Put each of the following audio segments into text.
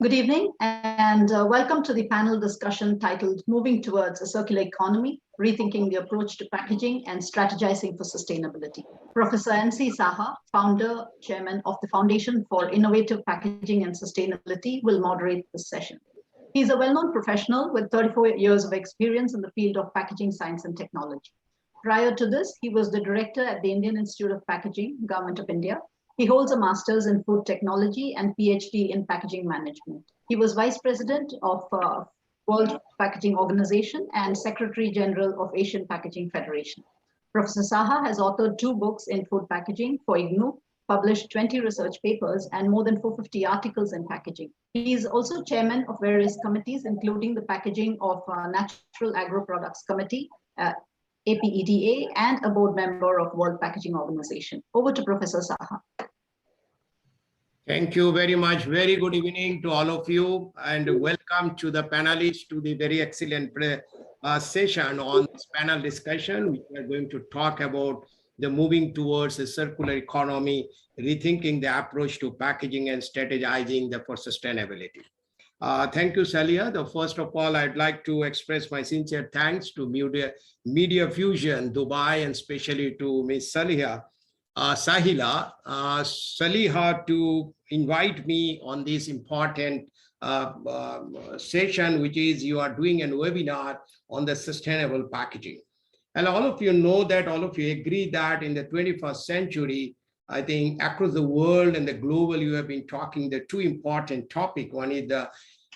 Good evening and welcome to the panel discussion titled Moving Towards a Circular Economy, Rethinking the Approach to Packaging and Strategizing for Sustainability. Professor N.C. Sahara, founder, chairman of the Foundation for Innovative Packaging and Sustainability, will moderate this session. He is a well-known professional with 34 years of experience in the field of packaging science and technology. Prior to this, he was the director at the Indian Institute of Packaging, Government of India. He holds a master's in food technology and PhD in packaging management. He was vice president of World Packaging Organization and secretary general of Asian Packaging Federation. Professor Saha has authored 2 books in food packaging for IGNOU, published 20 research papers and more than 450 articles in packaging. He is also chairman of various committees, including the Packaging of Natural Agro Products Committee, APEDA, and a board member of World Packaging Organization. Over to Professor Saha. Thank you very much. Very good evening to all of you and welcome to the panelists to the very excellent session on this panel discussion. We are going to talk about the moving towards a circular economy, rethinking the approach to packaging and strategizing for sustainability. Thank you, Salia. First of all, I'd like to express my sincere thanks to Media Fusion Dubai and especially to Ms. Sahila to invite me on this important session, which is you are doing a webinar on the sustainable packaging. And all of you know that, all of you agree that in the 21st century, I think across the world and the global, you have been talking the 2 important topics. One is the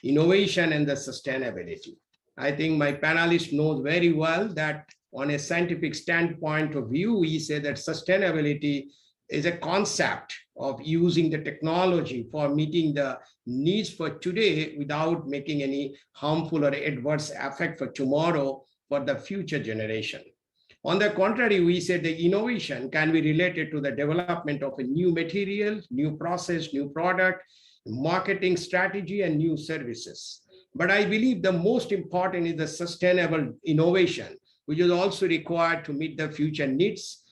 innovation and the sustainability. I think my panelist knows very well that on a scientific standpoint of view, we say that sustainability is a concept of using the technology for meeting the needs for today without making any harmful or adverse effect for tomorrow for the future generation. On the contrary, we say the innovation can be related to the development of a new material, new process, new product, marketing strategy, and new services. But I believe the most important is the sustainable innovation, which is also required to meet the future needs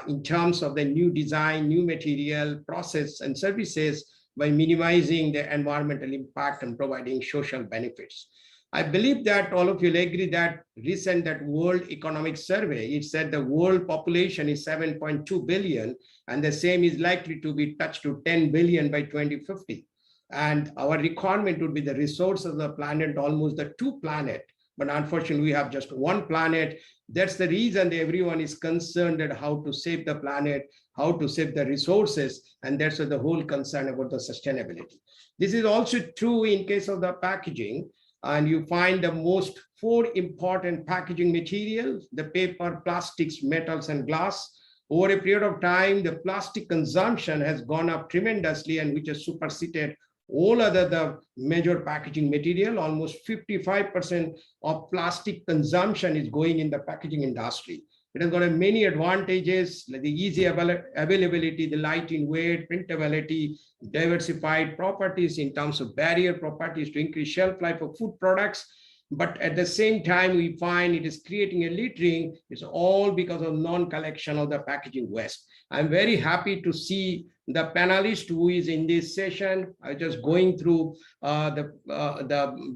in terms of the new design, new material, process, and services by minimizing the environmental impact and providing social benefits. I believe that all of you will agree that that World Economic Survey, it said the world population is 7.2 billion, and the same is likely to be touched to 10 billion by 2050. And our requirement would be the resources of the planet, almost the 2 planets. But unfortunately, we have just 1 planet. That's the reason that everyone is concerned at how to save the planet, how to save the resources, and that's the whole concern about the sustainability. This is also true in case of the packaging. And you find the most 4 important packaging materials: the paper, plastics, metals, and glass. Over a period of time, the plastic consumption has gone up tremendously, and which has superseded all other the major packaging material. Almost 55% of plastic consumption is going in the packaging industry. It has got many advantages, like the easy availability, the light in weight, printability, diversified properties in terms of barrier properties to increase shelf life of food products. But at the same time, we find it is creating a littering. It's all because of non-collection of the packaging waste. I'm very happy to see the panelist who is in this session. I'm just going through the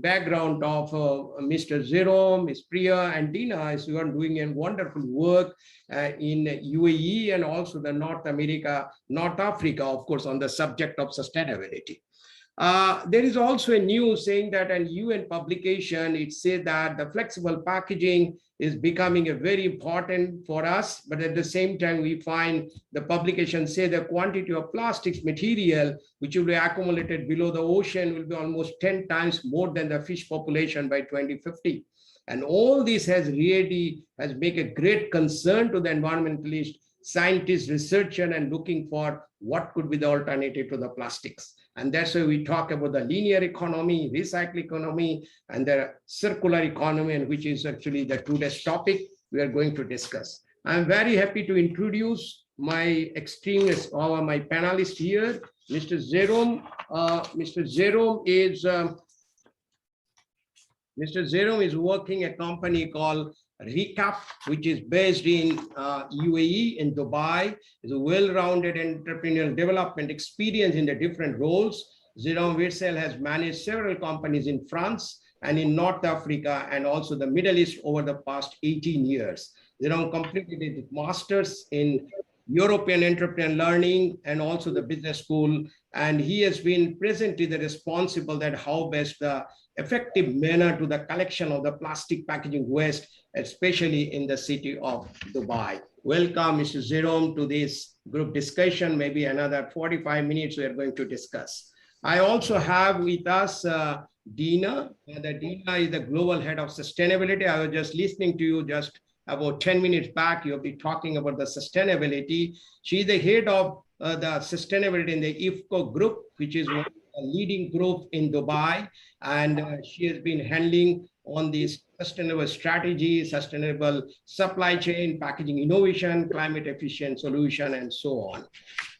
background of Mr. Jerome, Ms. Priya, and Dina, as you are doing a wonderful work in UAE and also the North Africa, of course, on the subject of sustainability. There is also a news saying that an UN publication, it said that the flexible packaging is becoming a very important for us, but at the same time, we find the publication say the quantity of plastics material which will be accumulated below the ocean will be almost 10 times more than the fish population by 2050. And all this has made a great concern to the environmentalists, scientists, researchers, and looking for what could be the alternative to the plastics. And that's why we talk about the linear economy, recycle economy, and the circular economy, and which is actually the today's topic we are going to discuss. I'm very happy to introduce my my panelist here, Mr. Jerome. Mr. Jerome is working a company called Recap, which is based in UAE, in Dubai. Is a well-rounded entrepreneurial development experience in the different roles. Jerome Witzel has managed several companies in France and in North Africa and also the Middle East over the past 18 years. Jerome completed his master's in European entrepreneur learning and also the business school. And he has been presently the responsible that how best the effective manner to the collection of the plastic packaging waste, especially in the city of Dubai. Welcome, Mr. Jerome, to this group discussion. Maybe another 45 minutes we are going to discuss. I also have with us Dina. Dina is the global head of sustainability. I was just listening to you just about 10 minutes back. You'll be talking about the sustainability. She's the head of the sustainability in the IFCO group, which is one of the leading group in Dubai. And she has been handling on this sustainable strategy, sustainable supply chain, packaging innovation, climate efficient solution, and so on.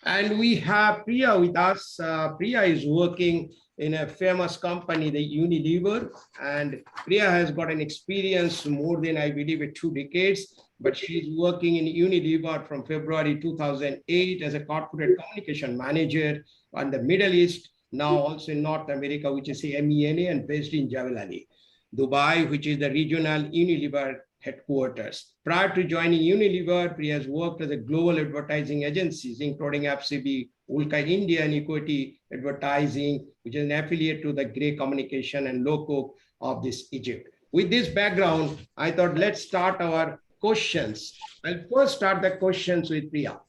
And we have Priya with us. Priya is working in a famous company, the Unilever, and Priya has got an experience more than, I believe, 2 decades, but she's working in Unilever from February 2008 as a corporate communication manager on the Middle East, now also in North America, which is MENA, and based in Jebel Ali, Dubai, which is the regional Unilever headquarters. Prior to joining Unilever, Priya has worked as a global advertising agencies, including FCB, Ulka India, and Equity Advertising, which is an affiliate to the Grey Communication and Loco of this Egypt. With this background, I thought let's start our questions. I'll first start the questions with Priya,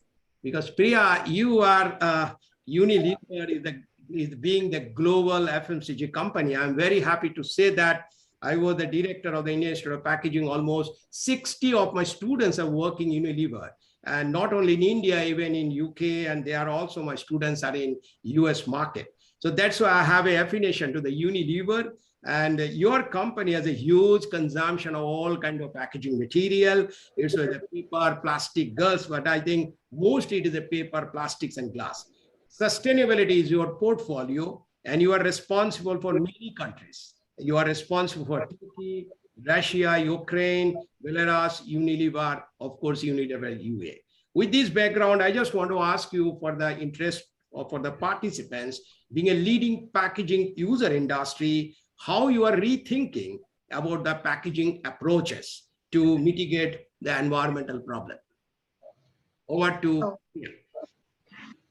because Priya, you are Unilever is being the global FMCG company. I'm very happy to say that I was the director of the Indian Institute of Packaging. Almost 60 of my students are working in Unilever, and not only in India, even in UK, and they are also my students are in US market. So that's why I have an affiliation to the Unilever, and your company has a huge consumption of all kinds of packaging material. It's the paper, plastic, glass, but I think mostly it is the paper, plastics, and glass. Sustainability is your portfolio, and you are responsible for many countries. You are responsible for Turkey, Russia, Ukraine, Belarus, Unilever, of course, Unilever UA. With this background, I just want to ask you for the interest or for the participants, being a leading packaging user industry, how you are rethinking about the packaging approaches to mitigate the environmental problem. Over to you.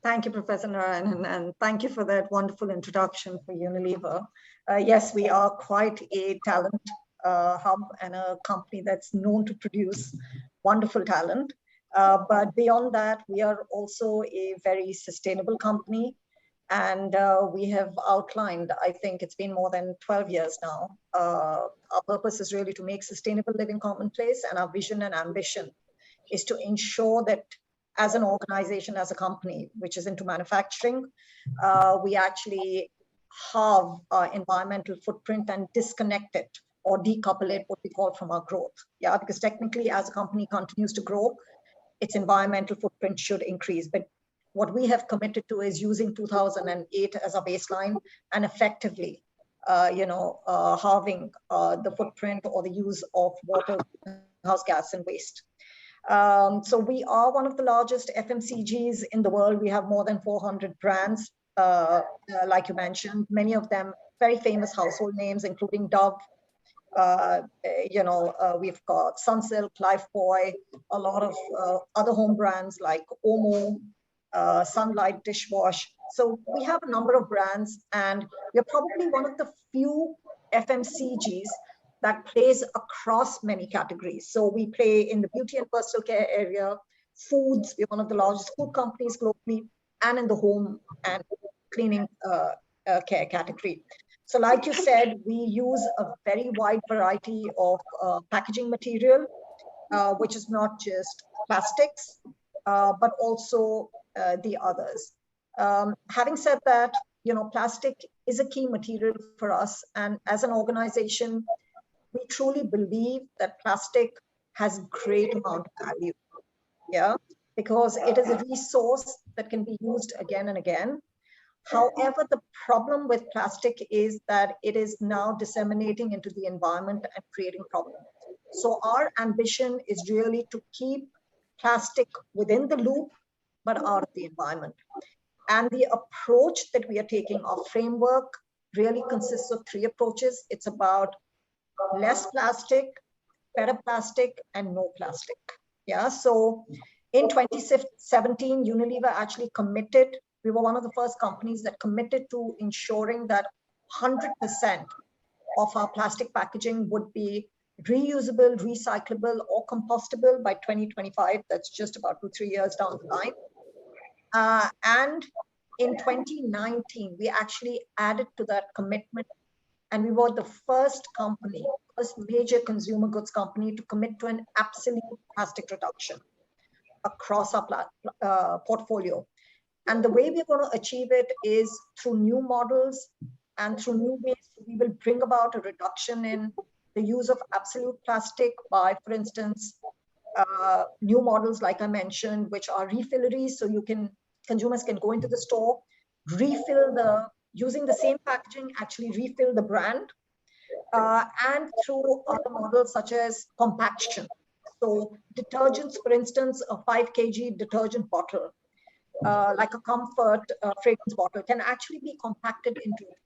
Thank you, Professor Narayan, and thank you for that wonderful introduction for Unilever. Yes, we are quite a talent hub and a company that's known to produce wonderful talent. But beyond that, we are also a very sustainable company. And we have outlined, I think it's been more than 12 years now. Our purpose is really to make sustainable living commonplace, and our vision and ambition is to ensure that as an organization, as a company, which is into manufacturing, we actually halve our environmental footprint and disconnect it or decouple it, what we call, from our growth. Yeah, because technically as a company continues to grow, its environmental footprint should increase. But what we have committed to is using 2008 as a baseline and effectively, halving the footprint or the use of water, greenhouse gas, and waste. So we are one of the largest FMCGs in the world. We have more than 400 brands, like you mentioned, many of them very famous household names, including Dove. We've got Sunsilk, Lifebuoy, a lot of other home brands like Omo, Sunlight dishwash. So we have a number of brands, and we're probably one of the few FMCGs that plays across many categories. So we play in the beauty and personal care area, foods, we're one of the largest food companies globally, and in the home and cleaning care category. So like you said, we use a very wide variety of packaging material, which is not just plastics, but also the others. Having said that, plastic is a key material for us. And as an organization, we truly believe that plastic has great amount of value, yeah, because it is a resource that can be used again and again. However, the problem with plastic is that it is now disseminating into the environment and creating problems. So our ambition is really to keep plastic within the loop, but out of the environment. And the approach that we are taking, our framework, really consists of 3 approaches. It's about less plastic, better plastic, and no plastic. Yeah, so in 2017, Unilever actually committed. We were one of the first companies that committed to ensuring that 100% of our plastic packaging would be reusable, recyclable, or compostable by 2025. That's just about 2-3 years down the line. And in 2019, we actually added to that commitment, and we were the first company, first major consumer goods company to commit to an absolute plastic reduction across our portfolio. And the way we're going to achieve it is through new models and through new ways. We will bring about a reduction in the use of absolute plastic by, for instance, new models, like I mentioned, which are refilleries. So consumers can go into the store, refill using the same packaging, actually refill the brand, and through other models such as compaction. So detergents, for instance, a 5 kg detergent bottle, like a Comfort fragrance bottle, can actually be compacted into it.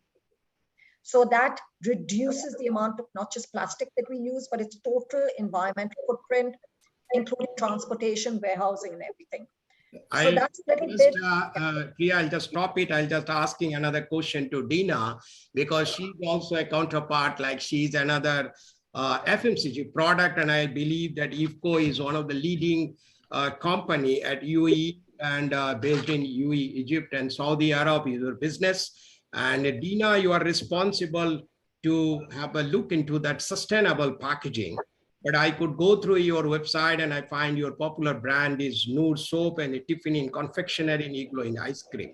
So that reduces the amount of not just plastic that we use, but its total environmental footprint, including transportation, warehousing, and everything. So that's a little bit. Priya, I'll just stop it. I'll just asking another question to Dina, because she's also a counterpart, like she's another FMCG product. And I believe that IFCO is one of the leading company at UAE and based in UAE, Egypt and Saudi Arab is your business. And Dina, you are responsible to have a look into that sustainable packaging. But I could go through your website and I find your popular brand is Noor soap and Tiffany in confectionery and Iglo in ice cream.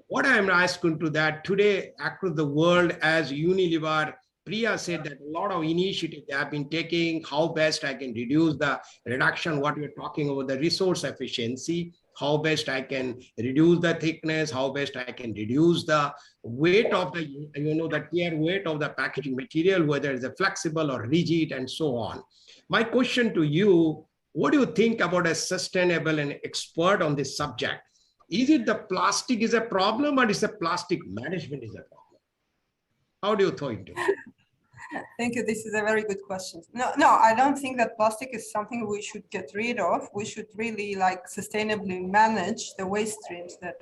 What I'm asking to that today across the world, as Unilever, Priya said that a lot of initiatives they have been taking, how best I can reduce the reduction, what we're talking about, the resource efficiency, how best I can reduce the thickness, how best I can reduce the weight of the, the tier weight of the packaging material, whether it's a flexible or rigid and so on. My question to you, what do you think about a sustainable and expert on this subject? Is it the plastic is a problem, or is the plastic management is a problem? How do you think? Thank you. This is a very good question. No, I don't think that plastic is something we should get rid of. We should really sustainably manage the waste streams that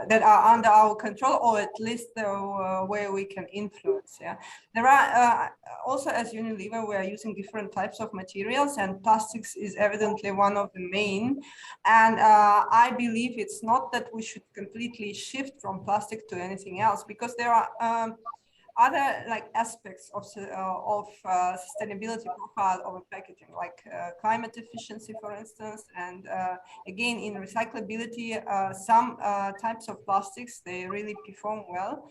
that are under our control, or at least where we can influence. Yeah, there are also, as Unilever, we are using different types of materials, and plastics is evidently one of the main. And I believe it's not that we should completely shift from plastic to anything else, because there are other aspects of sustainability profile of a packaging, like climate efficiency, for instance, and again in recyclability, some types of plastics, they really perform well,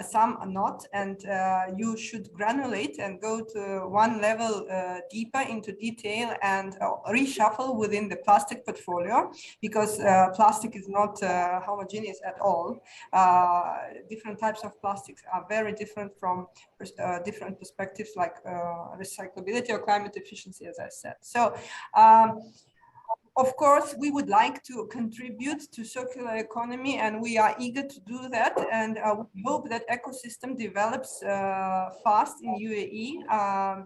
some are not, and you should granulate and go to one level deeper into detail and reshuffle within the plastic portfolio, because plastic is not homogeneous at all. Different types of plastics are very different from different perspectives, like recyclability or climate efficiency, as I said. So of course, we would like to contribute to circular economy, and we are eager to do that. And we hope that ecosystem develops fast in UAE.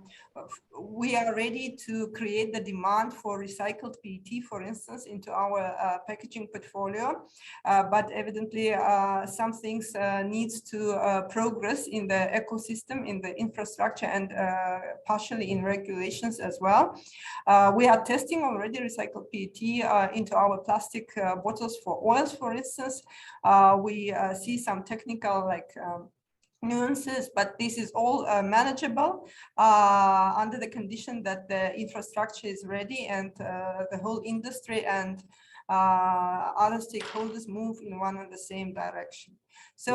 We are ready to create the demand for recycled PET, for instance, into our packaging portfolio. But evidently, some things needs to progress in the ecosystem, in the infrastructure, and partially in regulations as well. We are testing already recycled PET into our plastic bottles for oils, for instance. We see some technical nuances, but this is all manageable under the condition that the infrastructure is ready and the whole industry and other stakeholders move in one and the same direction. So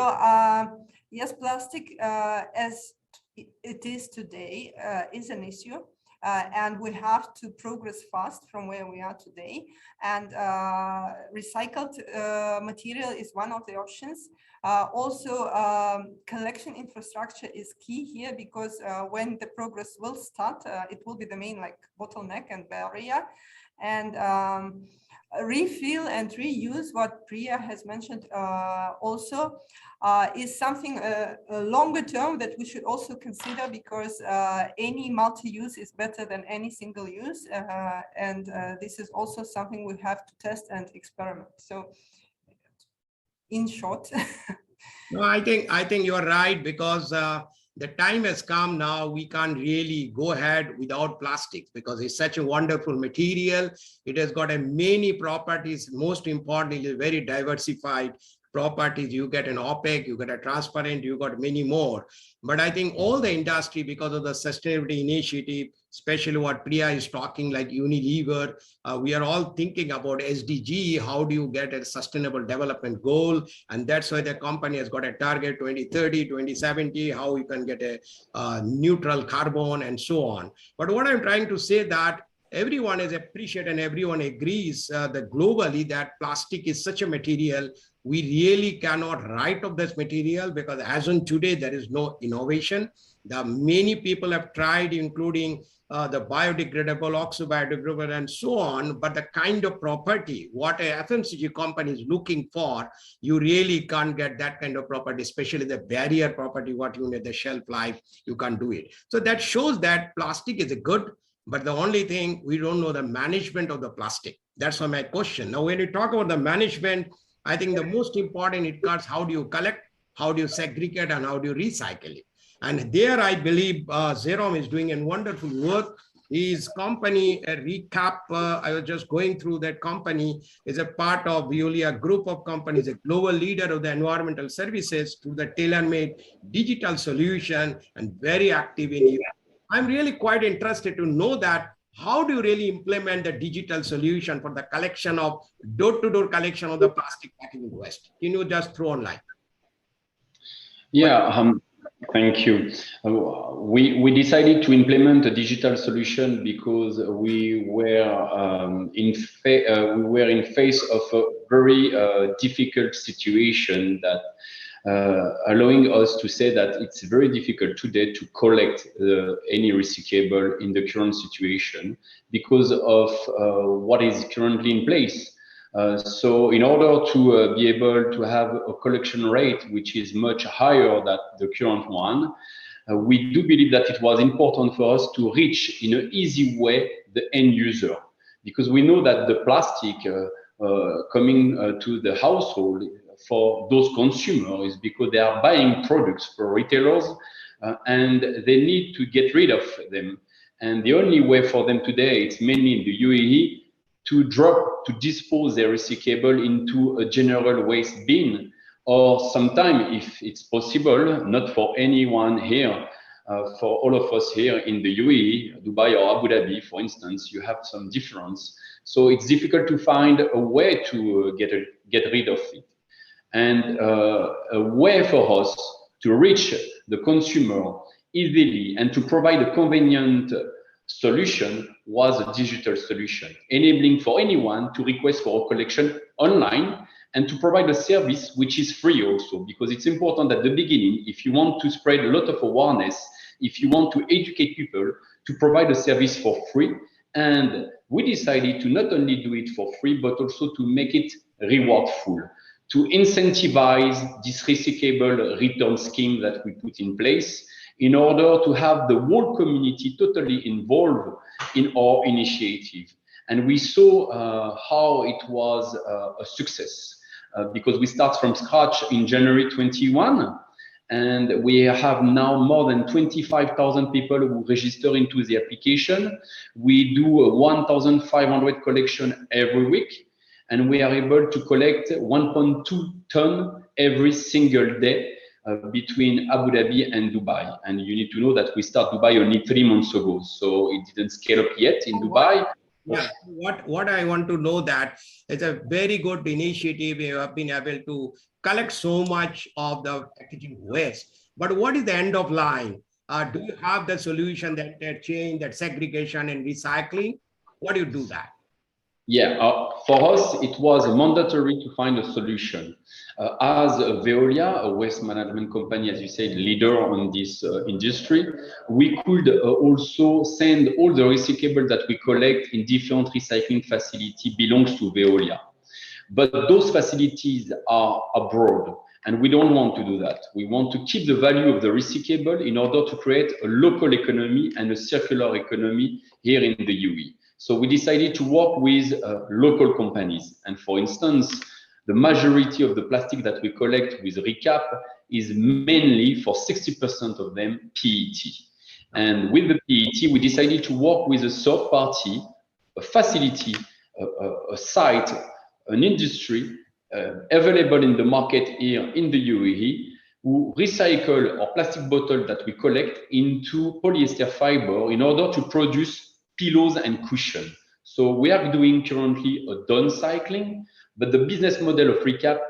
yes, plastic as it is today is an issue. And we have to progress fast from where we are today. And recycled material is one of the options. Also, collection infrastructure is key here, because when the progress will start, it will be the main bottleneck and barrier. And refill and reuse, what Priya has mentioned also, is something a longer term that we should also consider, because any multi-use is better than any single use. And this is also something we have to test and experiment. So in short. No, I think you're right, because the time has come now. We can't really go ahead without plastics, because it's such a wonderful material. It has got many properties. Most importantly, it's very diversified properties. You get an opaque, you get a transparent, you got many more. But I think all the industry, because of the sustainability initiative, especially what Priya is talking, like Unilever, we are all thinking about SDG. How do you get a sustainable development goal? And that's why the company has got a target 2030, 2070, how you can get a neutral carbon and so on. But what I'm trying to say that everyone is appreciated and everyone agrees that globally that plastic is such a material. We really cannot write off this material, because as on today, there is no innovation. Many people have tried, including the biodegradable, oxo-biodegradable, and so on. But the kind of property, what a FMCG company is looking for, you really can't get that kind of property, especially the barrier property, what you need, the shelf life, you can't do it. So that shows that plastic is a good, but the only thing, we don't know the management of the plastic. That's why my question. Now, when you talk about the management, I think the most important it comes, how do you collect, how do you segregate, and how do you recycle it? And there, I believe Zerom is doing a wonderful work. His company, a recap, I was just going through that company, is a part of Veolia group of companies, a global leader of the environmental services to the tailor-made digital solution, and very active in Europe. I'm really quite interested to know that how do you really implement the digital solution for the collection of door-to-door collection of the plastic packaging waste? Can you just throw online? Yeah, thank you. We decided to implement a digital solution because we were in face of a very difficult situation that allowing us to say that it's very difficult today to collect any recyclable in the current situation because of what is currently in place. So in order to be able to have a collection rate which is much higher than the current one, we do believe that it was important for us to reach in an easy way the end user, because we know that the plastic coming to the household for those consumers is because they are buying products for retailers and they need to get rid of them. And the only way for them today, it's mainly in the UAE, to dispose their recyclable into a general waste bin, or sometime, if it's possible, not for anyone here, for all of us here in the UAE, Dubai or Abu Dhabi, for instance, you have some difference. So it's difficult to find a way to get rid of it. And a way for us to reach the consumer easily and to provide a convenient solution was a digital solution, enabling for anyone to request for a collection online and to provide a service which is free also, because it's important at the beginning, if you want to spread a lot of awareness, if you want to educate people, to provide a service for free. And we decided to not only do it for free, but also to make it rewardful, to incentivize this recyclable return scheme that we put in place in order to have the whole community totally involved in our initiative. And we saw how it was a success because we start from scratch in January 21, and we have now more than 25,000 people who register into the application. We do a 1,500 collection every week, and we are able to collect 1.2 tons every single day between Abu Dhabi and Dubai. And you need to know that we started Dubai only 3 months ago, so it didn't scale up yet in Dubai. Yeah, what I want to know that it's a very good initiative. You have been able to collect so much of the packaging waste. But what is the end of line? Do you have the solution that change, that segregation and recycling? What do you do that? Yeah, for us, it was mandatory to find a solution. As Veolia, a waste management company, as you said, leader on this industry, we could also send all the recyclable that we collect in different recycling facility belongs to Veolia. But those facilities are abroad, and we don't want to do that. We want to keep the value of the recyclable in order to create a local economy and a circular economy here in the UAE. So we decided to work with local companies. And for instance, the majority of the plastic that we collect with Recap is mainly, for 60% of them, PET. And with the PET, we decided to work with a third party, a facility, a site, an industry available in the market here in the UAE, who recycle our plastic bottle that we collect into polyester fiber in order to produce pillows and cushions. So we are doing currently a downcycling, but the business model of Recap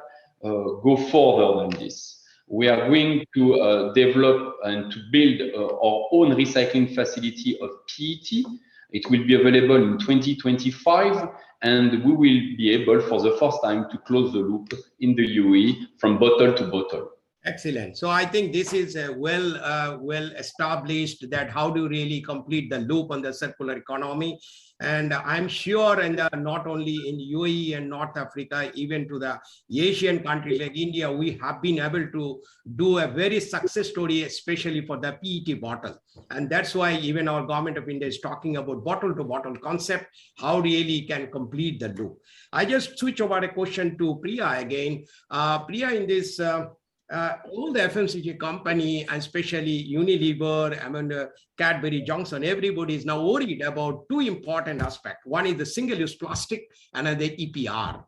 go further than this. We are going to develop and to build our own recycling facility of PET. It will be available in 2025, and we will be able for the first time to close the loop in the UAE from bottle to bottle. Excellent. So I think this is well established that how to really complete the loop on the circular economy. And I'm sure, and not only in UAE and North Africa, even to the Asian countries like India, we have been able to do a very success story, especially for the PET bottle. And that's why even our government of India is talking about bottle to bottle concept, how really can complete the loop. I just switch over a question to Priya again. Priya, in this, all the FMCG company, and especially Unilever, Cadbury, Johnson, everybody is now worried about two important aspects. One is the single-use plastic and the EPR.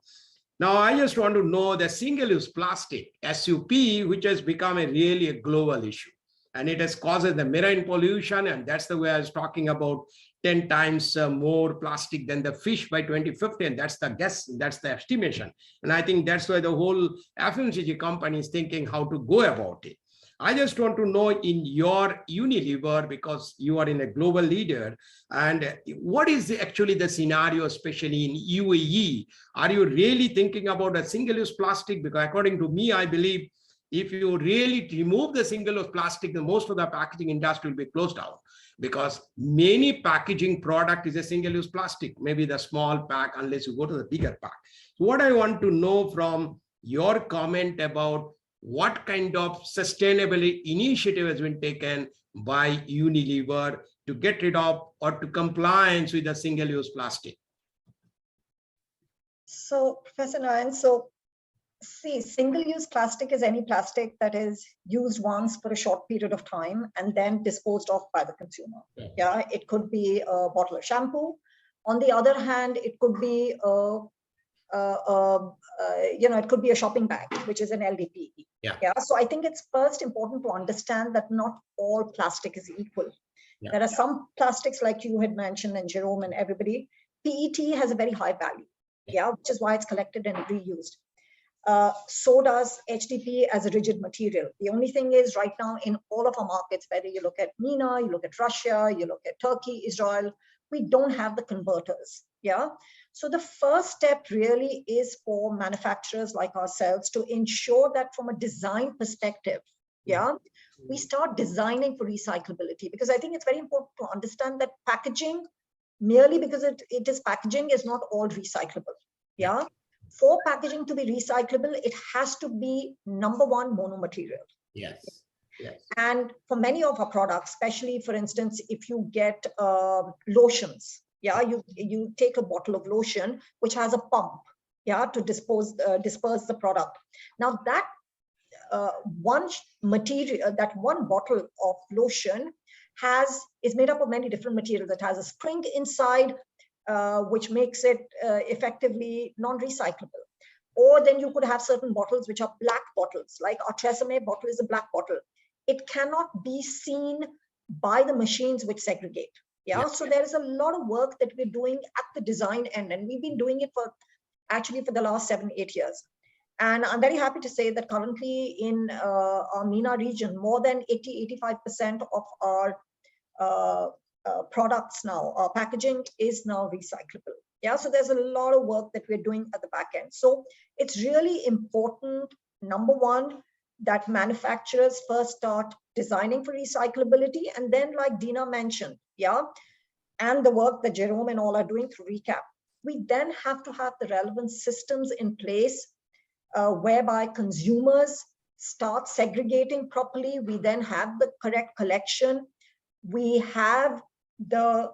Now, I just want to know the single-use plastic, SUP, which has become really a global issue. And it has caused the marine pollution, and that's the way I was talking about 10 times more plastic than the fish by 2050, and that's the guess, that's the estimation. And I think that's why the whole FMCG company is thinking how to go about it. I just want to know in your Unilever, because you are in a global leader, and what is actually the scenario, especially in UAE? Are you really thinking about a single-use plastic? Because according to me, I believe if you really remove the single-use plastic, then most of the packaging industry will be closed down, because many packaging product is a single-use plastic, maybe the small pack, unless you go to the bigger pack. So what I want to know from your comment about what kind of sustainability initiative has been taken by Unilever to get rid of or to compliance with the single-use plastic. So, Professor Nayan, see, single-use plastic is any plastic that is used once for a short period of time and then disposed of by the consumer. Yeah, it could be a bottle of shampoo. On the other hand, it could be it could be a shopping bag, which is an LDPE. Yeah. So I think it's first important to understand that not all plastic is equal. Yeah. There are some plastics, like you had mentioned, and Jerome and everybody. PET has a very high value. Yeah, which is why it's collected and reused. So does HDPE as a rigid material. The only thing is right now in all of our markets, whether you look at MENA, you look at Russia, you look at Turkey, Israel, we don't have the converters. Yeah. So the first step really is for manufacturers like ourselves to ensure that from a design perspective, yeah, we start designing for recyclability, because I think it's very important to understand that packaging, merely because it is packaging, is not all recyclable. Yeah. For packaging to be recyclable, it has to be, number one, monomaterial. Yes. Yes. And for many of our products, especially, for instance, if you get lotions, yeah, you take a bottle of lotion which has a pump, yeah, to disperse the product. Now that one material, that one bottle of lotion is made up of many different materials. It has a spring inside, which makes it effectively non-recyclable. Or then you could have certain bottles which are black bottles, like our Tresemme bottle is a black bottle. It cannot be seen by the machines which segregate. Yeah. So there is a lot of work that we're doing at the design end, and we've been doing it for the last 7-8 years. And I'm very happy to say that currently in our MENA region, more than 80-85% of our products now, our packaging is now recyclable. Yeah, so there's a lot of work that we're doing at the back end. So it's really important, number one, that manufacturers first start designing for recyclability. And then, like Dina mentioned, yeah, and the work that Jerome and all are doing through RECAP, we then have to have the relevant systems in place whereby consumers start segregating properly. We then have the correct collection. We have the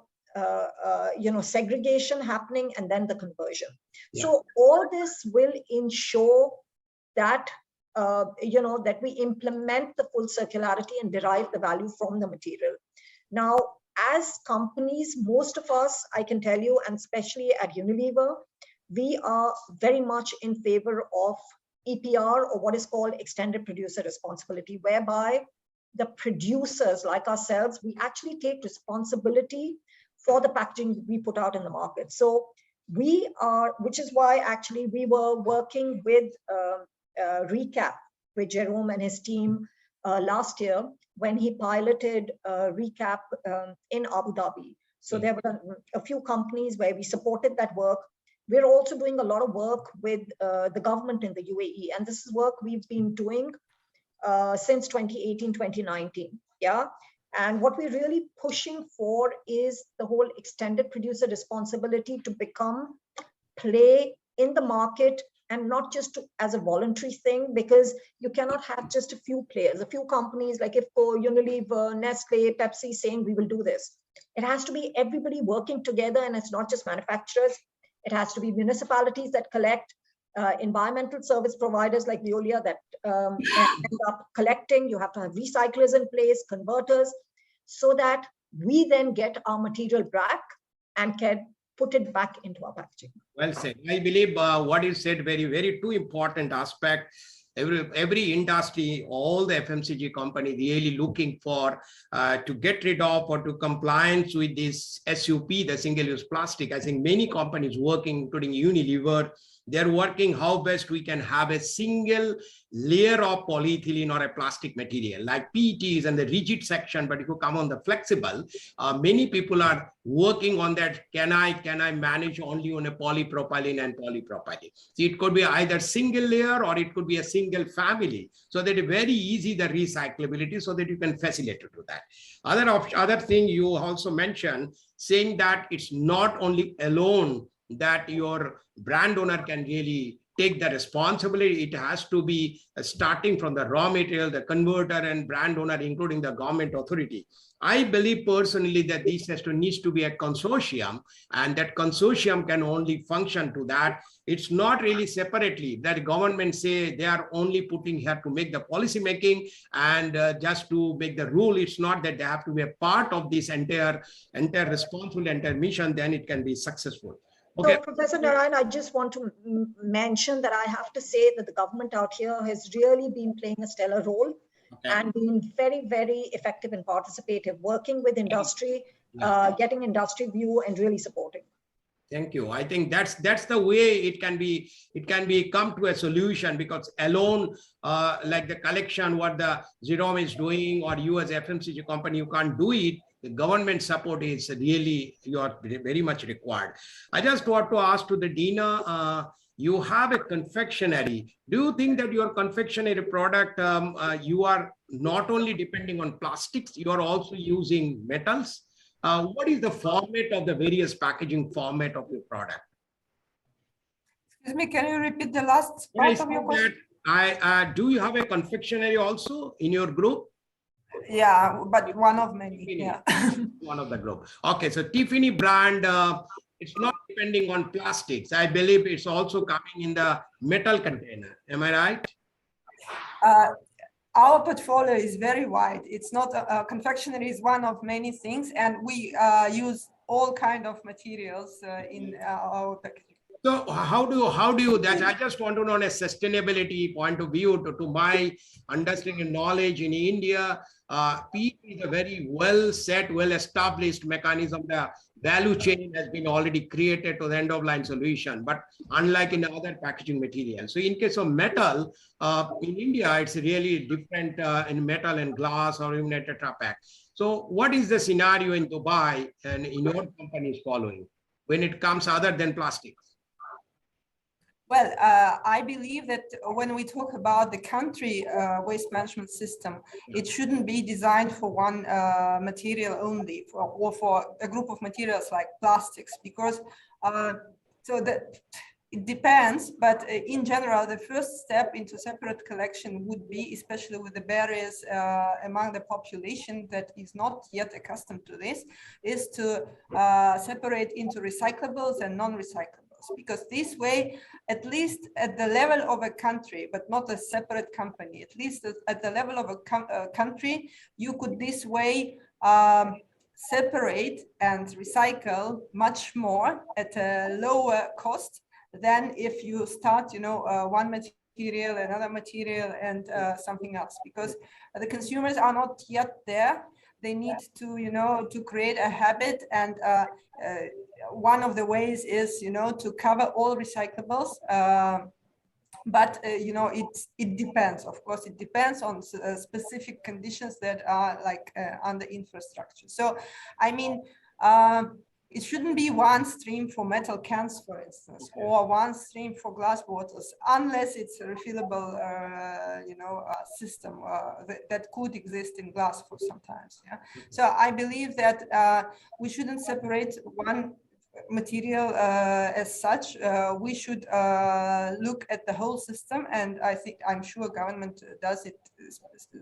segregation happening, and then the conversion. Yeah. So all this will ensure that that we implement the full circularity and derive the value from the material. Now, as companies, most of us, I can tell you, and especially at Unilever, we are very much in favor of EPR, or what is called extended producer responsibility, whereby the producers like ourselves, we actually take responsibility for the packaging we put out in the market. So we are, which is why actually we were working with RECAP with Jerome and his team last year when he piloted RECAP in Abu Dhabi. So there were a few companies where we supported that work. We're also doing a lot of work with the government in the UAE, and this is work we've been doing since 2018, 2019. Yeah. And what we're really pushing for is the whole extended producer responsibility to become play in the market, and not just as a voluntary thing, because you cannot have just a few players, a few companies like IFCO, Unilever, Nestle, Pepsi saying we will do this. It has to be everybody working together, and it's not just manufacturers. It has to be municipalities that collect, environmental service providers like Veolia that end up collecting. You have to have recyclers in place, converters, so that we then get our material back and can put it back into our packaging. Well said. I believe what you said, very, very two important aspect. Every industry, all the FMCG company really looking for to get rid of or to compliance with this SUP, the single-use plastic. I think many companies working, including Unilever, they're working how best we can have a single layer of polyethylene or a plastic material. Like PET is in the rigid section, but if you come on the flexible, many people are working on that. Can I manage only on a polypropylene and polypropylene? So it could be either single layer or it could be a single family. So that it's very easy, the recyclability, so that you can facilitate to do that. Other thing you also mentioned, saying that it's not only alone that your brand owner can really take the responsibility. It has to be starting from the raw material, the converter and brand owner, including the government authority. I believe personally that this needs to be a consortium, and that consortium can only function to that. It's not really separately that government say they are only putting here to make the policy making and just to make the rule. It's not that they have to be a part of this entire responsible entire mission, then it can be successful. Okay. So, Professor Narayan, I just want to mention that I have to say that the government out here has really been playing a stellar role, and being very, very effective and participative, working with industry, getting industry view, and really supporting. Thank you. I think that's the way it can be come to a solution, because alone, like the collection, what the Jerome is doing, or you as FMCG company, you can't do it. The government support is really very much required. I just want to ask to the Dina, you have a confectionery. Do you think that your confectionery product, you are not only depending on plastics, you are also using metals? What is the format of the various packaging format of your product? Excuse me, can you repeat the last part of your question? Do you have a confectionery also in your group? Yeah, but one of many. Yeah. One of the group. Okay, so Tiffany brand, it's not depending on plastics. I believe it's also coming in the metal container. Am I right? Our portfolio is very wide. It's not confectionery is one of many things, and we use all kind of materials in our packaging. So how do you that? I just want to know on a sustainability point of view, to my understanding and knowledge in India, PET is a very well established mechanism. The value chain has been already created to the end of line solution, but unlike in other packaging materials. So in case of metal, in India, it's really different in metal and glass or even a Tetra Pak. So what is the scenario in Dubai and in your company is following? when it comes other than plastics? Well, I believe that when we talk about the country waste management system, it shouldn't be designed for one material only, or for a group of materials like plastics, because so that it depends. But in general, the first step into separate collection would be, especially with the barriers among the population that is not yet accustomed to this, is to separate into recyclables and non-recyclables. Because this way, at least at the level of a country, but not a separate company, at least at the level of a country, you could this way separate and recycle much more at a lower cost than if you start, one material, another material, and something else. Because the consumers are not yet there. They need to, to create a habit, and one of the ways is, to cover all recyclables. But it depends. Of course, it depends on specific conditions that are like under infrastructure. So, I mean, it shouldn't be one stream for metal cans, for instance, or one stream for glass bottles, unless it's a refillable, system that could exist in glass for sometimes. Yeah. So I believe that we shouldn't separate one material as such. We should look at the whole system, and I'm sure government does it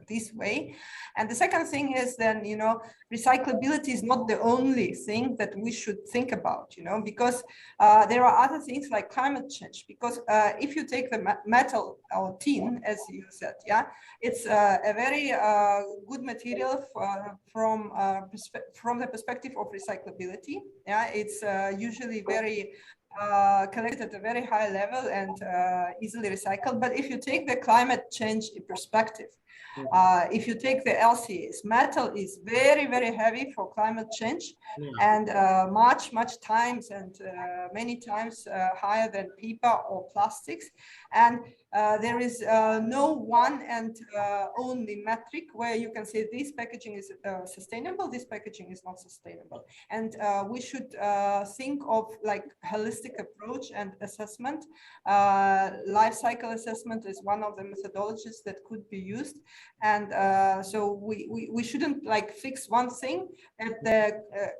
this way. And the second thing is then, recyclability is not the only thing that we should think about, because there are other things like climate change. Because if you take the metal or tin, as you said, yeah, it's a very good material from the perspective of recyclability. Yeah, it's usually very collected at a very high level and easily recycled. But if you take the climate change perspective, if you take the LCAs, metal is very, very heavy for climate change, and much times and many times higher than paper or plastics. And there is no one and only metric where you can say this packaging is sustainable, this packaging is not sustainable. And we should think of like holistic approach and assessment. Life cycle assessment is one of the methodologies that could be used. And so we shouldn't like fix one thing and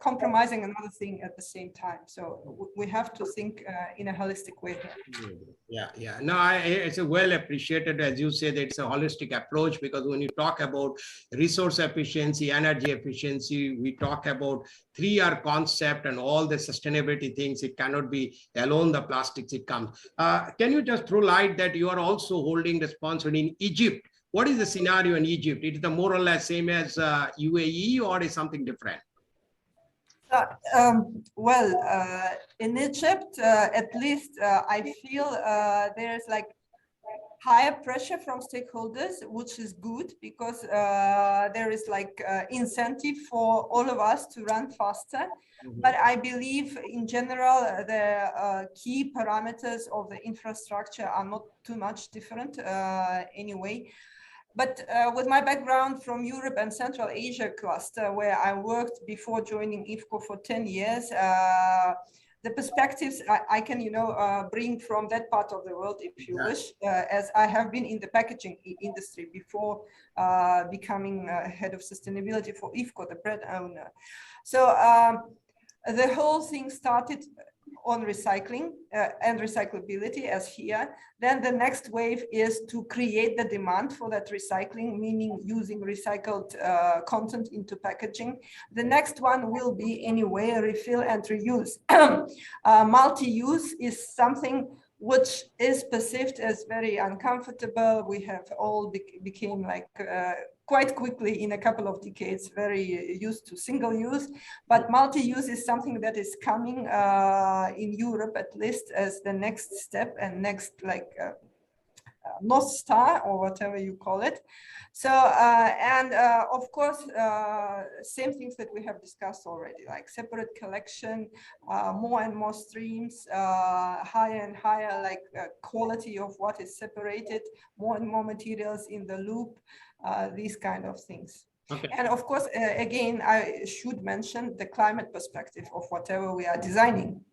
compromising another thing at the same time. So we have to think in a holistic way here. Yeah. No, it's a well appreciated, as you said, it's a holistic approach, because when you talk about resource efficiency, energy efficiency, we talk about 3R concept and all the sustainability things. It cannot be alone the plastics it comes. Can you just throw light that you are also holding responsibility in Egypt? What is the scenario in Egypt? Is it more or less same as UAE, or is something different? In Egypt, at least I feel there's like higher pressure from stakeholders, which is good, because there is like incentive for all of us to run faster. But I believe in general, the key parameters of the infrastructure are not too much different anyway. But with my background from Europe and Central Asia cluster, where I worked before joining IFCO for 10 years, the perspectives I can, bring from that part of the world, if you wish, as I have been in the packaging industry before becoming head of sustainability for IFCO, the brand owner. So the whole thing started on recycling and recyclability as here. Then the next wave is to create the demand for that recycling, meaning using recycled content into packaging. The next one will be anyway refill and reuse. Multi-use is something which is perceived as very uncomfortable. We have all became like quite quickly in a couple of decades very used to single use, but multi-use is something that is coming in Europe, at least, as the next step and next like North Star or whatever you call it. So of course, same things that we have discussed already, like separate collection, more and more streams, higher and higher like quality of what is separated, more and more materials in the loop, these kind of things. Okay. And of course, again, I should mention the climate perspective of whatever we are designing.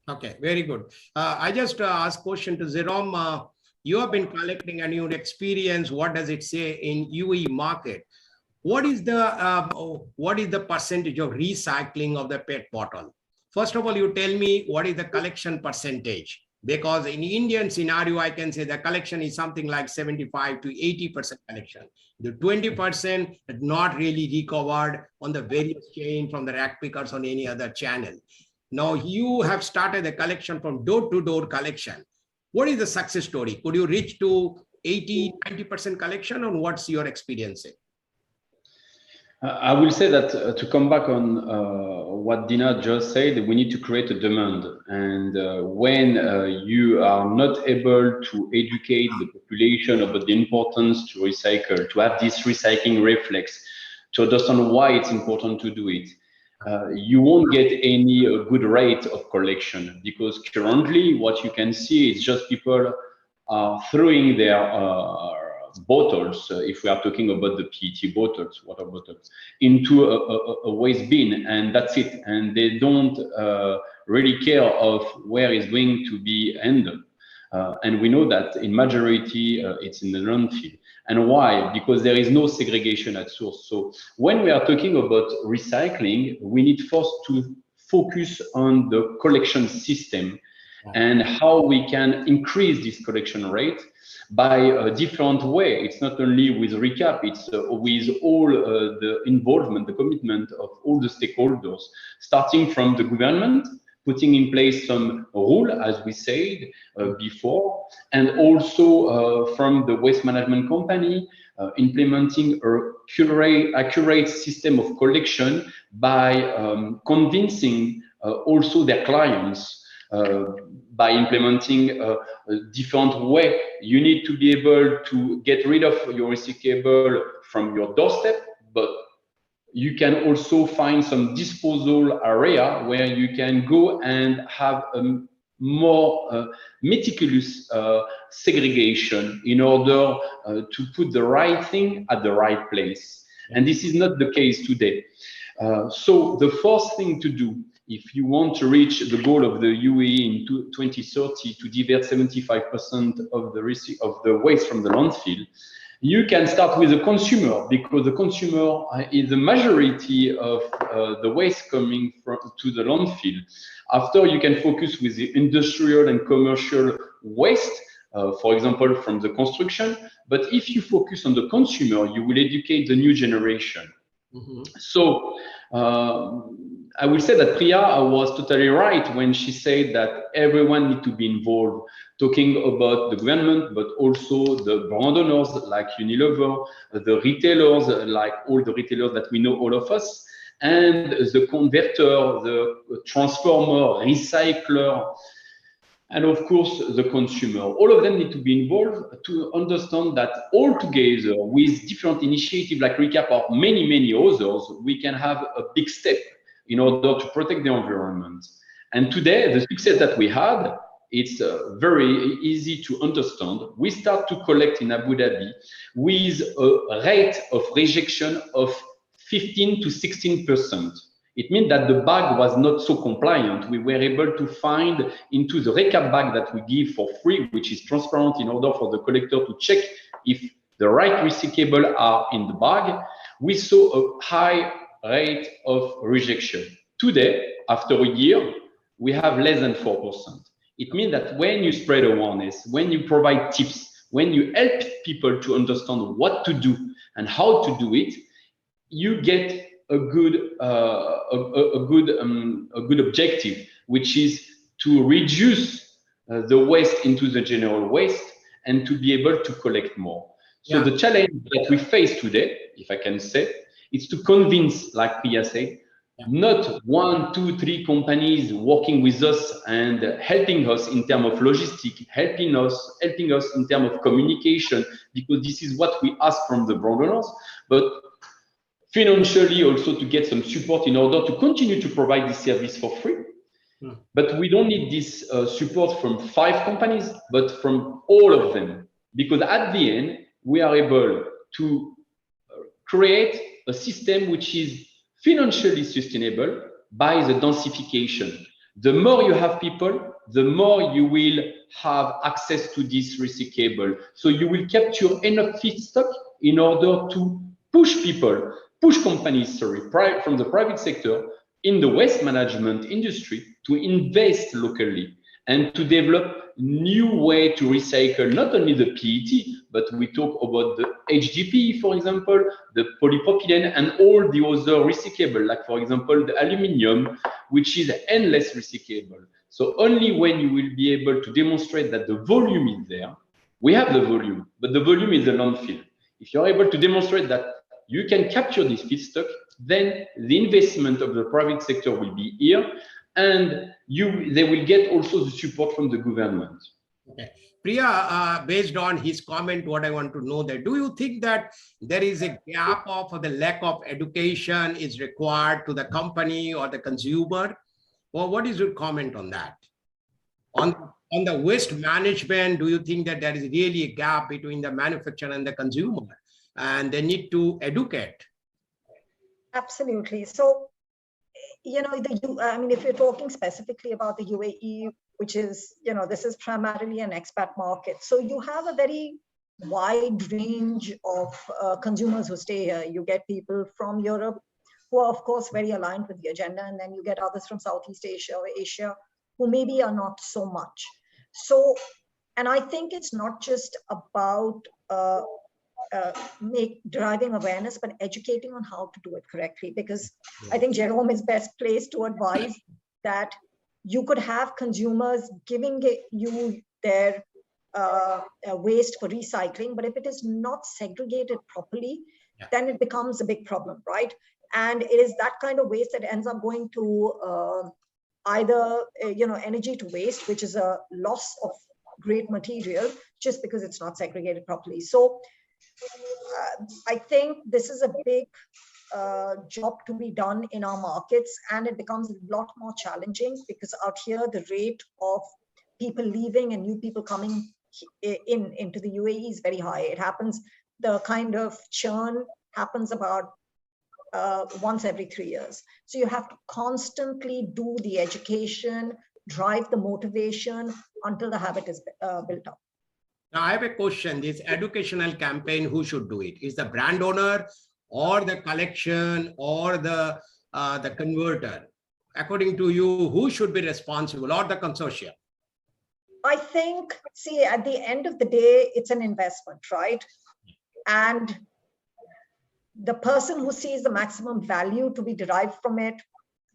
Okay, very good. I just asked question to Jerome. You have been collecting and your experience, what does it say in UAE market? What is the percentage of recycling of the PET bottle? First of all, you tell me what is the collection percentage? Because in Indian scenario, I can say the collection is something like 75 to 80% collection. The 20% not really recovered on the various chain from the rack pickers on any other channel. Now you have started the collection from door-to-door collection. What is the success story? Could you reach to 80, 90% collection, or what's your experience? I will say that to come back on what Dina just said, we need to create a demand. And when you are not able to educate the population about the importance to recycle, to have this recycling reflex, to understand why it's important to do it, you won't get any good rate of collection, because currently what you can see is just people are throwing their bottles, if we are talking about the PET bottles, water bottles, into a waste bin, and that's it. And they don't really care of where it's going to be ended. And we know that in majority, it's in the landfill. And why? Because there is no segregation at source. So when we are talking about recycling, we need first to focus on the collection system and how we can increase this collection rate by a different way. It's not only with recap, it's with all the involvement, the commitment of all the stakeholders, starting from the government, putting in place some rule, as we said before, and also from the waste management company, implementing a accurate system of collection by convincing also their clients by implementing a different way. You need to be able to get rid of your recyclable from your doorstep, but you can also find some disposal area where you can go and have a more meticulous segregation in order to put the right thing at the right place. And this is not the case today. So the first thing to do, if you want to reach the goal of the UAE in 2030 to divert 75% of the waste from the landfill, you can start with the consumer, because the consumer is the majority of the waste coming to the landfill. After, you can focus with the industrial and commercial waste, for example, from the construction. But if you focus on the consumer, you will educate the new generation. So I will say that Priya was totally right when she said that everyone needs to be involved, talking about the government, but also the brand owners like Unilever, the retailers like all the retailers that we know, all of us, and the converter, the transformer, recycler, and of course the consumer. All of them need to be involved to understand that all together with different initiatives like Recap or many, many others, we can have a big step in order to protect the environment. And today, the success that we had, it's very easy to understand. We start to collect in Abu Dhabi with a rate of rejection of 15 to 16%. It means that the bag was not so compliant. We were able to find into the recap bag that we give for free, which is transparent in order for the collector to check if the right recyclable are in the bag. We saw a high rate of rejection. Today, after a year, we have less than 4%. It means that when you spread awareness, when you provide tips, when you help people to understand what to do and how to do it, you get a good objective, which is to reduce the waste into the general waste and to be able to collect more. So the challenge that we face today, if I can say, is to convince, like Priya said, not 1, 2, 3 companies working with us and helping us in terms of logistics, helping us in terms of communication, because this is what we ask from the brand owners, but financially also to get some support in order to continue to provide this service for free. But we don't need this support from 5 companies, but from all of them, because at the end, we are able to create a system which is financially sustainable by the densification. The more you have people, the more you will have access to this recyclable. So you will capture enough feedstock in order to push companies, from the private sector in the waste management industry to invest locally and to develop new way to recycle not only the PET, but we talk about the HDPE, for example, the polypropylene and all the other recyclable, like for example, the aluminium, which is endless recyclable. So only when you will be able to demonstrate that the volume is there, we have the volume, but the volume is the landfill. If you're able to demonstrate that you can capture this feedstock, then the investment of the private sector will be here, and they will get also the support from the government. Okay. Priya, based on his comment, what I want to know that, do you think that there is a gap of the lack of education is required to the company or the consumer? Or what is your comment on that? On the waste management, do you think that there is really a gap between the manufacturer and the consumer, and they need to educate? Absolutely. So, I mean, if you're talking specifically about the UAE, which is, this is primarily an expat market. So you have a very wide range of consumers who stay here. You get people from Europe who are, of course, very aligned with the agenda. And then you get others from Southeast Asia or Asia who maybe are not so much. So, and I think it's not just about driving awareness, but educating on how to do it correctly. Because I think Jerome is best placed to advise that you could have consumers giving you their waste for recycling, but if it is not segregated properly, then it becomes a big problem, right? And it is that kind of waste that ends up going to either energy to waste, which is a loss of great material just because it's not segregated properly. So I think this is a big job to be done in our markets, and it becomes a lot more challenging because out here the rate of people leaving and new people coming into the UAE is very high. It happens, the kind of churn happens about once every 3 years. So you have to constantly do the education, drive the motivation until the habit is built up. Now I have a question. This educational campaign, who should do it? Is the brand owner or the collection or the converter? According to you, who should be responsible, or the consortium? I think, see, at the end of the day, it's an investment, right? And the person who sees the maximum value to be derived from it,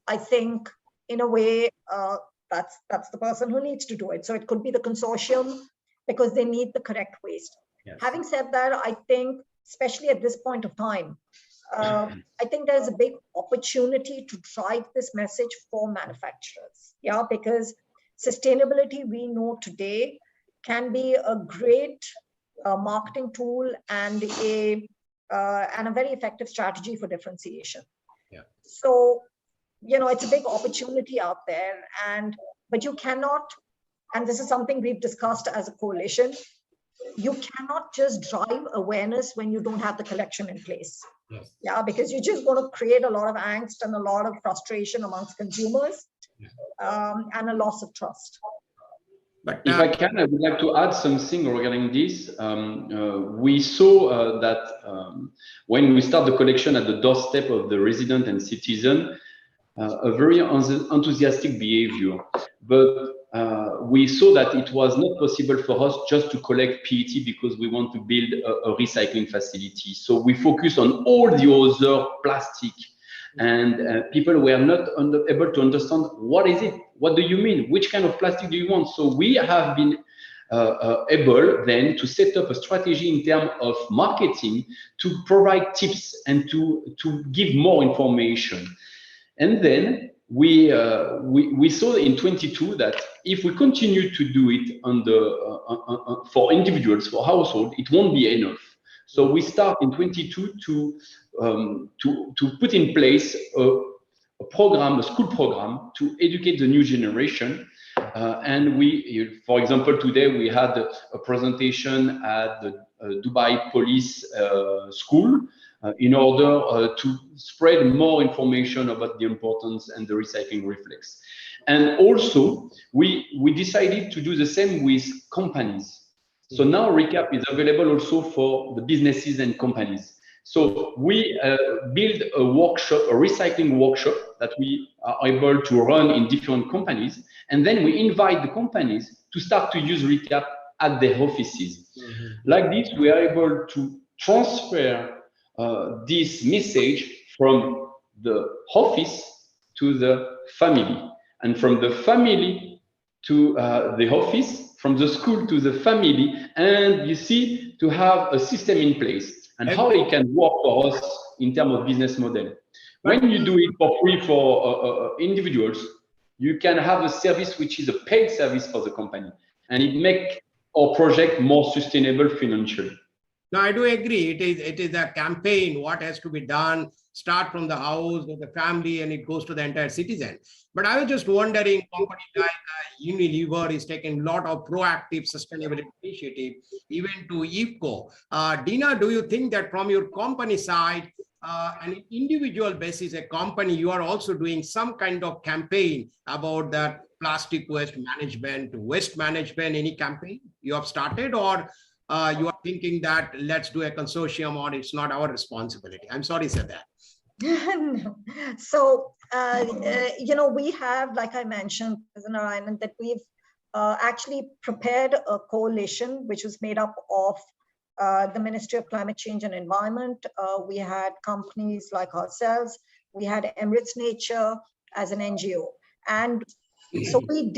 I think in a way, that's the person who needs to do it. So it could be the consortium because they need the correct waste. Yes. Having said that, I think, especially at this point of time, I think there's a big opportunity to drive this message for manufacturers. Yeah, because sustainability, we know today, can be a great marketing tool and a very effective strategy for differentiation. Yeah. So, it's a big opportunity out there, but you cannot, and this is something we've discussed as a coalition, you cannot just drive awareness when you don't have the collection in place. Yes. Yeah, because you're just going to create a lot of angst and a lot of frustration amongst consumers, and a loss of trust. But if I can, I would like to add something regarding this. We saw that when we start the collection at the doorstep of the resident and citizen, a very enthusiastic behavior. But we saw that it was not possible for us just to collect PET because we want to build a recycling facility. So we focus on all the other plastic, and people were not able to understand what is it, what do you mean, which kind of plastic do you want. So we have been able then to set up a strategy in terms of marketing to provide tips and to give more information. And then we saw in 22 that if we continue to do it for individuals, for household, it won't be enough. So we start in 22 to put in place a program, a school program, to educate the new generation. And we, for example, today we had a presentation at the Dubai Police School in order to spread more information about the importance and the recycling reflex. And also, we decided to do the same with companies. So now Recap is available also for the businesses and companies. So we build a workshop, a recycling workshop that we are able to run in different companies. And then we invite the companies to start to use Recap at their offices. Like this, we are able to transfer this message from the office to the family, and from the family to the office, from the school to the family, and you see, to have a system in place and how it can work for us in terms of business model. When you do it for free for individuals, you can have a service which is a paid service for the company, and it makes our project more sustainable financially. No, I do agree. It is a campaign. What has to be done, start from the house or the family, and it goes to the entire citizen. But I was just wondering, company like Unilever is taking a lot of proactive sustainability initiative, even to IFCO. Dina, do you think that from your company side, an individual basis, a company, you are also doing some kind of campaign about that plastic waste management, any campaign you have started, or you are thinking that let's do a consortium or it's not our responsibility? I'm sorry to say that. So, we have, like I mentioned, President Narayanan, that we've actually prepared a coalition which was made up of the Ministry of Climate Change and Environment. We had companies like ourselves. We had Emirates Nature as an NGO. And so we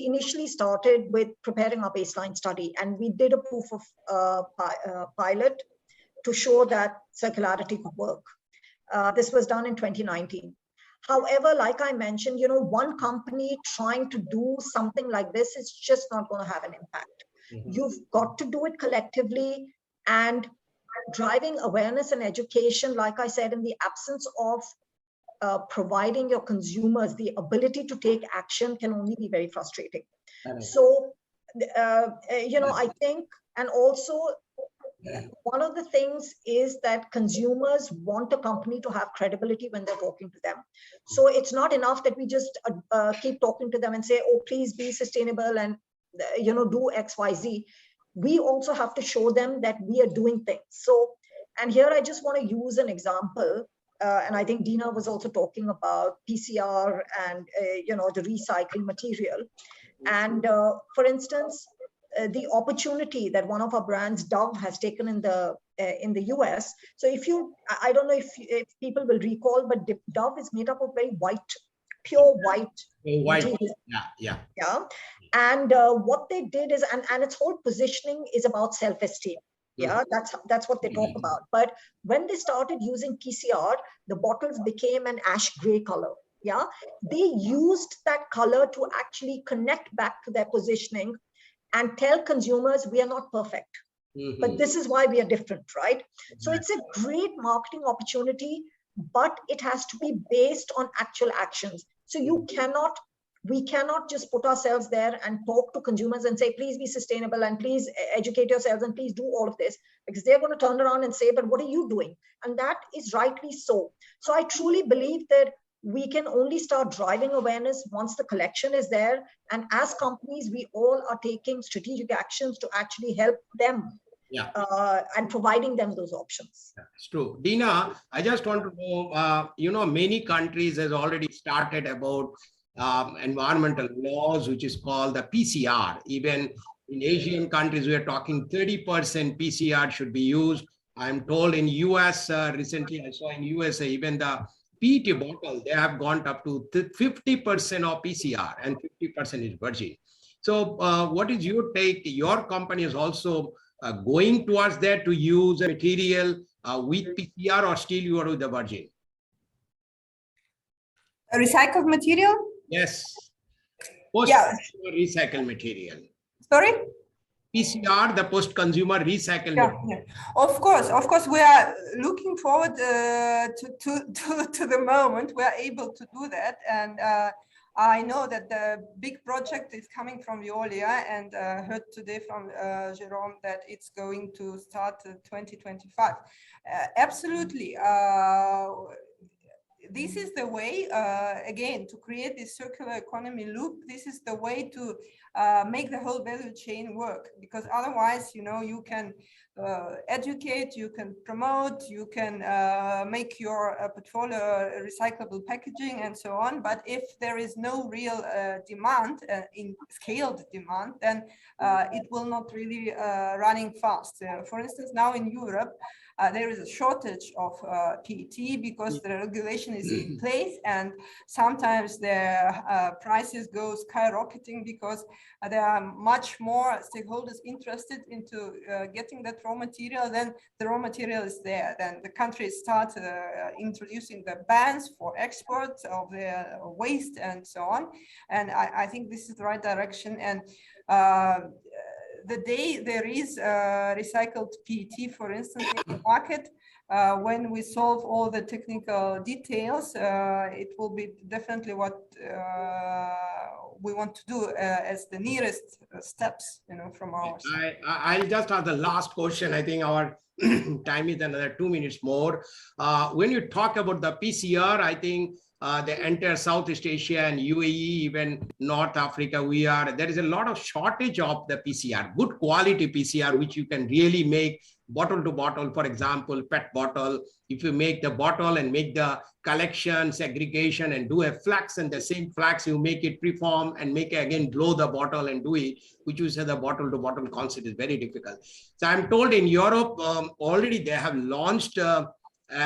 initially started with preparing our baseline study, and we did a proof of pilot to show that circularity could work. This was done in 2019. However, like I mentioned, one company trying to do something like this is just not going to have an impact. You've got to do it collectively, and driving awareness and education, like I said, in the absence of providing your consumers the ability to take action can only be very frustrating. So, I think, and also one of the things is that consumers want a company to have credibility when they're talking to them. So it's not enough that we just keep talking to them and say, oh, please be sustainable and, do X, Y, Z. We also have to show them that we are doing things. So, and here I just want to use an example. And I think Dina was also talking about PCR and, the recycling material. And for instance, the opportunity that one of our brands, Dove, has taken in the US. So I don't know if people will recall, but Dove is made up of very pure white material. Yeah. And what they did is, and its whole positioning is about self-esteem. Yeah, that's what they talk about. But when they started using PCR, the bottles became an ash gray color. Yeah, they used that color to actually connect back to their positioning and tell consumers we are not perfect, but this is why we are different, right? So it's a great marketing opportunity, but it has to be based on actual actions. So we cannot just put ourselves there and talk to consumers and say, please be sustainable and please educate yourselves and please do all of this, because they're going to turn around and say, but what are you doing? And that is rightly so. So I truly believe that we can only start driving awareness once the collection is there. And as companies, we all are taking strategic actions to actually help them and providing them those options. It's true. Dina, I just want to know, many countries has already started about environmental laws, which is called the PCR. Even in Asian countries, we are talking 30% PCR should be used. I'm told in US, recently I saw in USA, even the PET bottle, they have gone up to 50% of PCR and 50% is virgin. So what is your take? Your company is also going towards that to use a material with PCR, or still you are with the virgin? A recycled material? Yes. Post-consumer recycled material. Sorry? PCR, the post-consumer recycled material. Yeah. Of course, we are looking forward to the moment we are able to do that. And I know that the big project is coming from Veolia, and heard today from Jerome that it's going to start 2025. Absolutely. this is the way, again, to create this circular economy loop. This is the way to make the whole value chain work, because otherwise, you know, you can educate, you can promote, you can make your portfolio recyclable packaging and so on. But if there is no real demand, in scaled demand, then it will not really running fast. For instance, now in Europe, there is a shortage of PET because the regulation is in place, and sometimes the prices go skyrocketing because there are much more stakeholders interested into getting that raw material. Then the raw material is there. Then the countries start introducing the bans for export of the waste and so on. And I think this is the right direction. And the day there is recycled PET, for instance, in the market, when we solve all the technical details, it will be definitely what we want to do as the nearest steps, you know, from our side. I'll just have the last question. I think our time is another 2 minutes more. When you talk about the PCR, I think the entire Southeast Asia and UAE, even North Africa, there is a lot of shortage of the PCR, good quality PCR, which you can really make bottle to bottle. For example, PET bottle, if you make the bottle and make the collection, segregation, and do a flax, and the same flax, you make it preform and make it again, blow the bottle and do it, which you say the bottle to bottle concept is very difficult. So I'm told in Europe, already they have launched a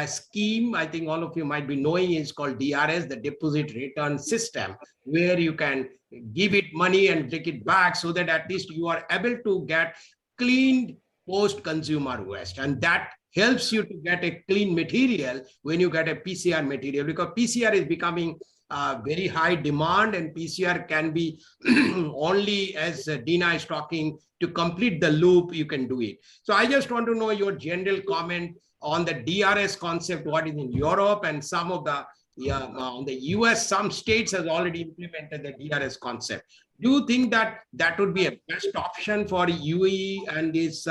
scheme, I think all of you might be knowing, is called DRS, the deposit return system, where you can give it money and take it back, so that at least you are able to get cleaned post-consumer waste. And that helps you to get a clean material when you get a PCR material, because PCR is becoming very high demand, and PCR can be only, as Dina is talking, to complete the loop, you can do it. So I just want to know your general comment on the DRS concept, what is in Europe, and some of the the US, some states has already implemented the DRS concept. Do you think that that would be a best option for UAE and this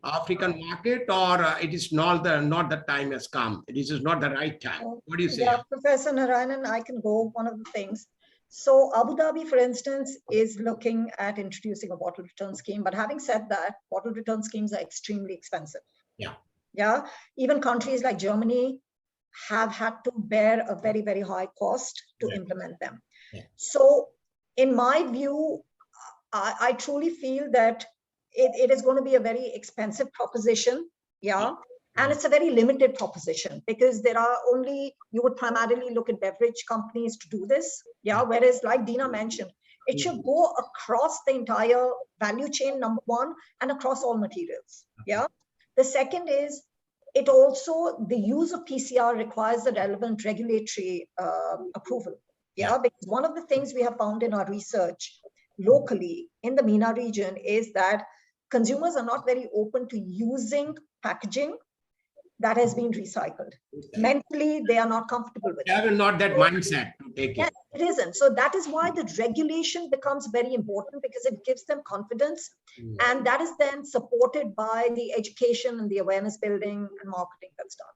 African market, or it is not the time has come? This is not the right time. What do you say? Yeah, Professor Narayanan, I can go one of the things. So Abu Dhabi, for instance, is looking at introducing a bottle return scheme. But having said that, bottle return schemes are extremely expensive. Yeah. Yeah. Even countries like Germany have had to bear a very, very high cost to implement them. Yeah. So in my view, I truly feel that it is going to be a very expensive proposition. Yeah. And it's a very limited proposition, because there are only, you would primarily look at beverage companies to do this. Yeah. Whereas, like Dina mentioned, it should go across the entire value chain, number one, and across all materials. Yeah. The second is, it also, the use of PCR requires the relevant regulatory approval. Yeah, because one of the things we have found in our research locally in the MENA region is that consumers are not very open to using packaging that has been recycled. Mentally, they are not comfortable with it. They have not that mindset to take it. It isn't. So that is why the regulation becomes very important, because it gives them confidence. And that is then supported by the education and the awareness building and marketing that's done.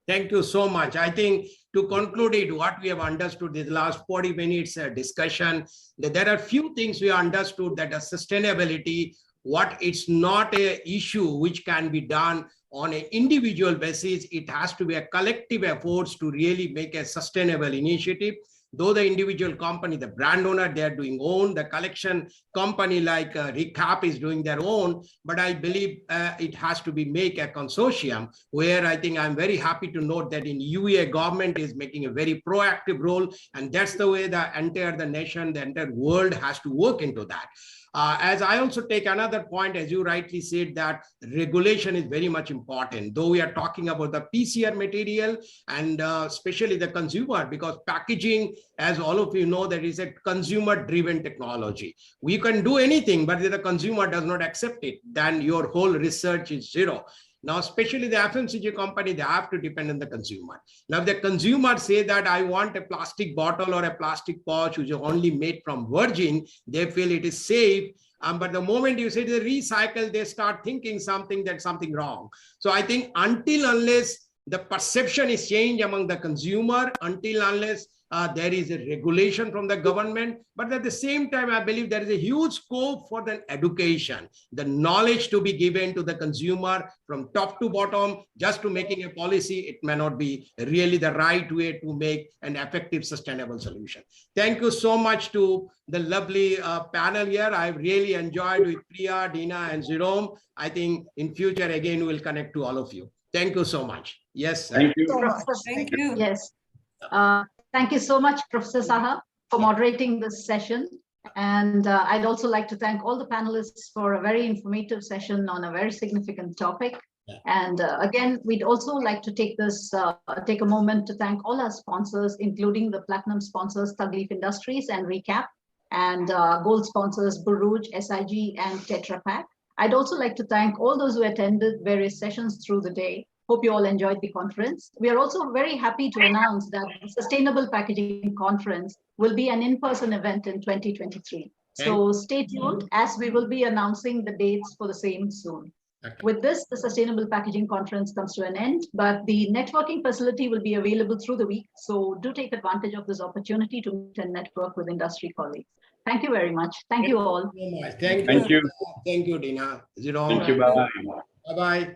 Thank you so much. I think to conclude it, what we have understood this last 40 minutes discussion, that there are few things we understood, that a sustainability, what it's not an issue which can be done on an individual basis. It has to be a collective efforts to really make a sustainable initiative. Though the individual company, the brand owner, they are doing own, the collection company like Recap is doing their own, but I believe it has to be make a consortium, where I think I'm very happy to note that in UAE government is making a very proactive role, and that's the way the entire nation, the entire world has to work into that. As I also take another point, as you rightly said, that regulation is very much important, though we are talking about the PCR material and especially the consumer, because packaging, as all of you know, that is a consumer driven technology. We can do anything, but if the consumer does not accept it, then your whole research is zero. Now, especially the FMCG company, they have to depend on the consumer. Now, if the consumer say that I want a plastic bottle or a plastic pouch which is only made from virgin, they feel it is safe. But the moment you say to recycle, they start thinking something wrong. So I think until unless the perception is changed among the consumer unless there is a regulation from the government. But at the same time, I believe there is a huge scope for the education, the knowledge to be given to the consumer from top to bottom. Just to making a policy, it may not be really the right way to make an effective, sustainable solution. Thank you so much to the lovely panel here. I've really enjoyed with Priya, Dina, and Jerome. I think in future, again, we'll connect to all of you. Thank you so much. Yes. Thank you. So much. Thank you. Yes. Thank you so much, Professor Saha, for moderating this session. And I'd also like to thank all the panelists for a very informative session on a very significant topic. And again, we'd also like to take a moment to thank all our sponsors, including the platinum sponsors, Thug Leaf Industries and Recap, and gold sponsors, Buruj, SIG, and Tetra Pak. I'd also like to thank all those who attended various sessions through the day. Hope you all enjoyed the conference. We are also very happy to announce that the Sustainable Packaging Conference will be an in-person event in 2023. So stay tuned as we will be announcing the dates for the same soon. Okay. With this, the Sustainable Packaging Conference comes to an end, but the networking facility will be available through the week. So do take advantage of this opportunity to meet and network with industry colleagues. Thank you very much. Thank you all. Thank you. Thank you. Thank you, Dina. Thank you. Bye. Bye-bye.